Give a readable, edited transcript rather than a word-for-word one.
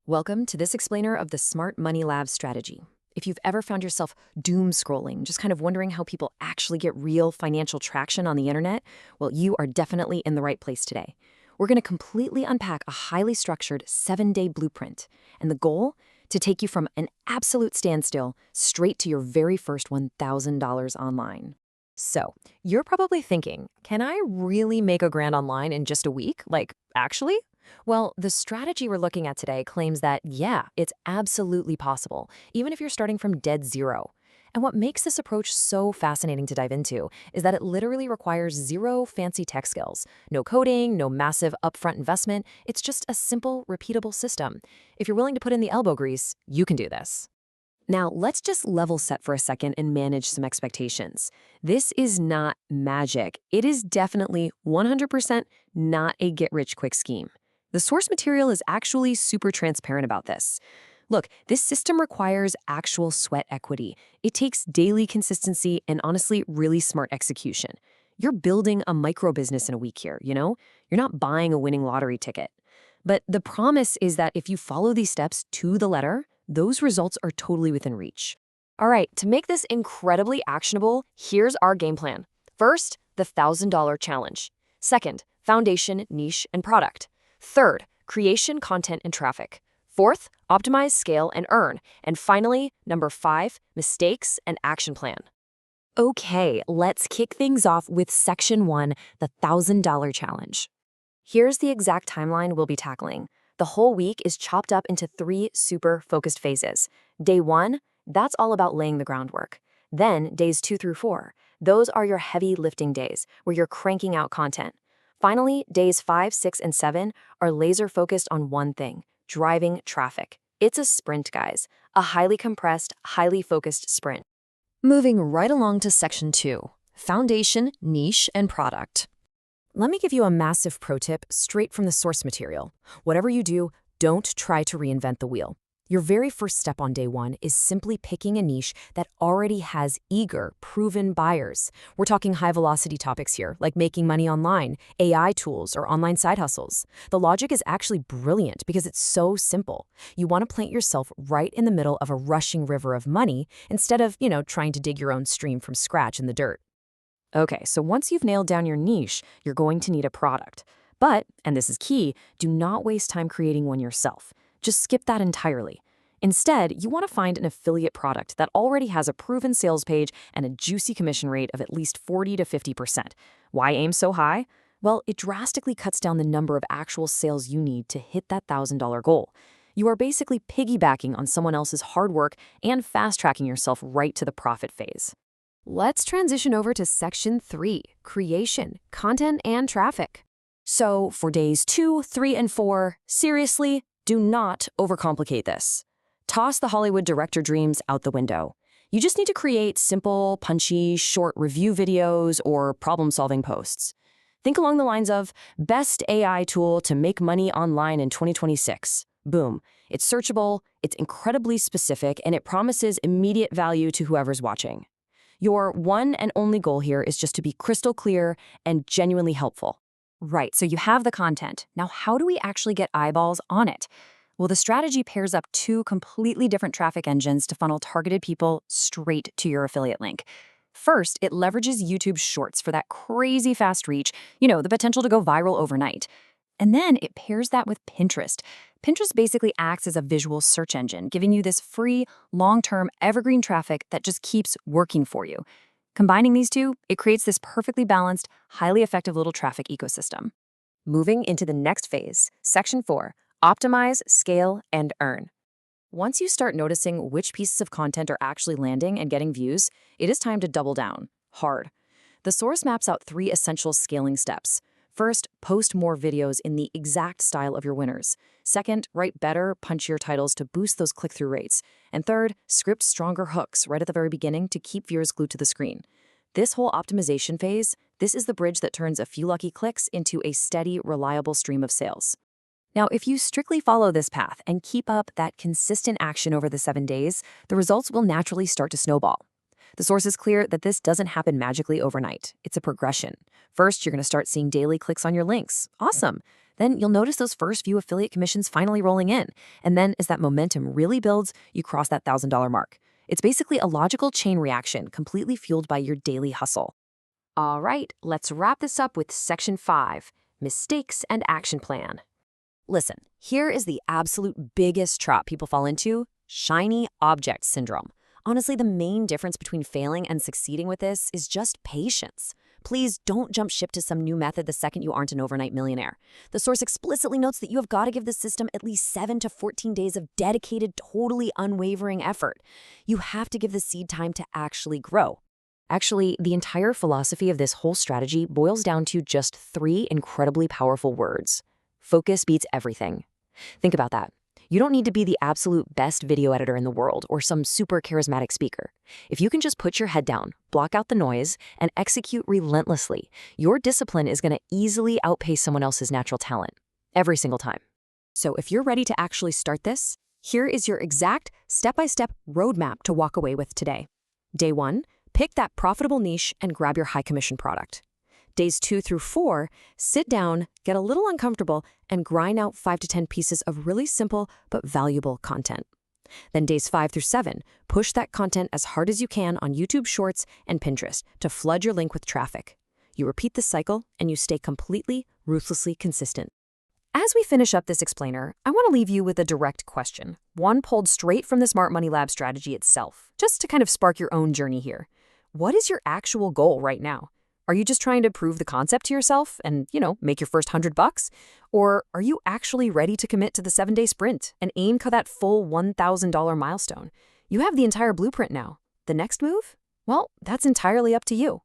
Welcome to this explainer of the Smart Money Lab strategy. If you've ever found yourself doom scrolling, just kind of wondering how people actually get real financial traction on the internet, well, you are definitely in the right place today. We're going to completely unpack a highly structured 7-day blueprint, and the goal? To take you from an absolute standstill straight to your very first $1,000 online. So, you're probably thinking, can I really make a grand online in just a week? Like, actually? Well, the strategy we're looking at today claims that, yeah, it's absolutely possible, even if you're starting from dead zero. And what makes this approach so fascinating to dive into is that it literally requires zero fancy tech skills. No coding, no massive upfront investment. It's just a simple, repeatable system. If you're willing to put in the elbow grease, you can do this. Now, let's just level set for a second and manage some expectations. This is not magic. It is definitely 100% not a get-rich-quick scheme. The source material is actually super transparent about this. Look, this system requires actual sweat equity. It takes daily consistency and honestly really smart execution. You're building a micro business in a week here, you know? You're not buying a winning lottery ticket. But the promise is that if you follow these steps to the letter, those results are totally within reach. All right, to make this incredibly actionable, here's our game plan. First, the $1,000 challenge. Second, foundation, niche, and product. Third, creation, content, and traffic. Fourth, optimize, scale, and earn. And finally, number 5, mistakes and action plan. Okay, let's kick things off with section 1, the $1,000 challenge. Here's the exact timeline we'll be tackling. The whole week is chopped up into 3 super focused phases. Day 1, that's all about laying the groundwork. Then days 2 through 4, those are your heavy lifting days where you're cranking out content. Finally, days 5, 6, and 7 are laser focused on one thing, driving traffic. It's a sprint, guys, a highly compressed, highly focused sprint. Moving right along to section 2, foundation, niche, and product. Let me give you a massive pro tip straight from the source material. Whatever you do, don't try to reinvent the wheel. Your very first step on day 1 is simply picking a niche that already has eager, proven buyers. We're talking high-velocity topics here, like making money online, AI tools, or online side hustles. The logic is actually brilliant because it's so simple. You want to plant yourself right in the middle of a rushing river of money instead of, trying to dig your own stream from scratch in the dirt. Okay, so once you've nailed down your niche, you're going to need a product. But, and this is key, do not waste time creating one yourself. Just skip that entirely. Instead, you want to find an affiliate product that already has a proven sales page and a juicy commission rate of at least 40 to 50%. Why aim so high? Well, it drastically cuts down the number of actual sales you need to hit that $1,000 goal. You are basically piggybacking on someone else's hard work and fast-tracking yourself right to the profit phase. Let's transition over to section 3, creation, content, and traffic. So for days 2, 3, and 4, seriously, do not overcomplicate this. Toss the Hollywood director dreams out the window. You just need to create simple, punchy, short review videos or problem-solving posts. Think along the lines of, best AI tool to make money online in 2026. Boom. It's searchable, it's incredibly specific, and it promises immediate value to whoever's watching. Your one and only goal here is just to be crystal clear and genuinely helpful. Right, so you have the content. Now, how do we actually get eyeballs on it? Well, the strategy pairs up 2 completely different traffic engines to funnel targeted people straight to your affiliate link. First, it leverages YouTube Shorts for that crazy fast reach, the potential to go viral overnight. And then it pairs that with Pinterest. Pinterest basically acts as a visual search engine, giving you this free, long-term, evergreen traffic that just keeps working for you. Combining these 2, it creates this perfectly balanced, highly effective little traffic ecosystem. Moving into the next phase, section 4, optimize, scale, and earn. Once you start noticing which pieces of content are actually landing and getting views, it is time to double down, hard. The source maps out 3 essential scaling steps. First, post more videos in the exact style of your winners. Second, write better, punchier titles to boost those click-through rates. And third, script stronger hooks right at the very beginning to keep viewers glued to the screen. This whole optimization phase, this is the bridge that turns a few lucky clicks into a steady, reliable stream of sales. Now, if you strictly follow this path and keep up that consistent action over the 7 days, the results will naturally start to snowball. The source is clear that this doesn't happen magically overnight. It's a progression. First, you're going to start seeing daily clicks on your links. Awesome. Then you'll notice those first few affiliate commissions finally rolling in. And then as that momentum really builds, you cross that $1,000 mark. It's basically a logical chain reaction completely fueled by your daily hustle. All right, let's wrap this up with Section 5, Mistakes and Action Plan. Listen, here is the absolute biggest trap people fall into: shiny object syndrome. Honestly, the main difference between failing and succeeding with this is just patience. Please don't jump ship to some new method the second you aren't an overnight millionaire. The source explicitly notes that you have got to give the system at least 7 to 14 days of dedicated, totally unwavering effort. You have to give the seed time to actually grow. Actually, the entire philosophy of this whole strategy boils down to just 3 incredibly powerful words. Focus beats everything. Think about that. You don't need to be the absolute best video editor in the world or some super charismatic speaker. If you can just put your head down, block out the noise, and execute relentlessly, your discipline is going to easily outpace someone else's natural talent. Every single time. So if you're ready to actually start this, here is your exact step-by-step roadmap to walk away with today. Day 1, pick that profitable niche and grab your high commission product. Days 2 through 4, sit down, get a little uncomfortable, and grind out 5 to 10 pieces of really simple but valuable content. Then days 5 through 7, push that content as hard as you can on YouTube Shorts and Pinterest to flood your link with traffic. You repeat this cycle, and you stay completely, ruthlessly consistent. As we finish up this explainer, I want to leave you with a direct question, one pulled straight from the Smart Money Lab strategy itself, just to kind of spark your own journey here. What is your actual goal right now? Are you just trying to prove the concept to yourself and, make your first $100? Or are you actually ready to commit to the 7-day sprint and aim for that full $1,000 milestone? You have the entire blueprint now. The next move? Well, that's entirely up to you.